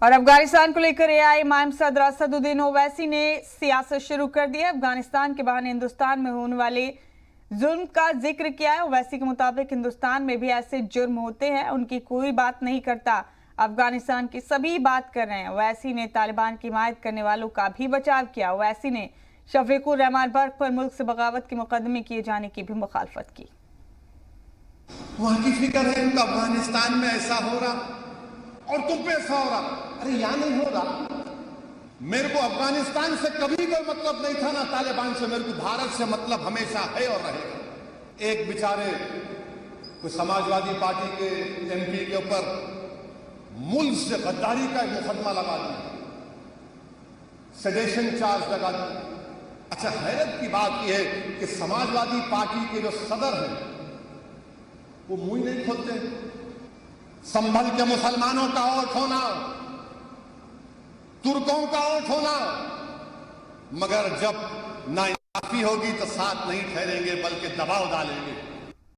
और अफगानिस्तान को लेकर एआईएम सदर असदुद्दीन ओवैसी ने सियासत शुरू कर दी है। अफगानिस्तान के बहाने हिंदुस्तान में होने वाले जुल्म का जिक्र किया है। ओवैसी के मुताबिक हिंदुस्तान में भी ऐसे जुर्म होते हैं, उनकी कोई बात नहीं करता, अफगानिस्तान की सभी बात कर रहे हैं। ओवैसी ने तालिबान की हिमायत करने वालों का भी बचाव किया। ओवैसी ने शफीकुर रहमान बर्ग पर मुल्क से बगावत के मुकदमे किए जाने की भी मुखालफत की। वहां की फिक्र है उनका, अफगानिस्तान में ऐसा हो रहा और तुम पे ऐसा हो रहा। अरे यहां नहीं हो रहा। मेरे को अफगानिस्तान से कभी कोई मतलब नहीं था, ना तालिबान से। मेरे को भारत से मतलब हमेशा है और रहेगा। एक बेचारे कोई समाजवादी पार्टी के एमपी के ऊपर मुल्क से गद्दारी का एक मुकदमा लगा दिया, सेडेशन चार्ज लगा दिया। अच्छा, हैरत की बात यह है कि समाजवादी पार्टी के जो सदर हैं वो मुंह नहीं खोलते। संभल के मुसलमानों का वोट होना, तुर्कों का वोट होना, मगर जब नाइंसाफी होगी तो साथ नहीं ठहरेंगे बल्कि दबाव डालेंगे।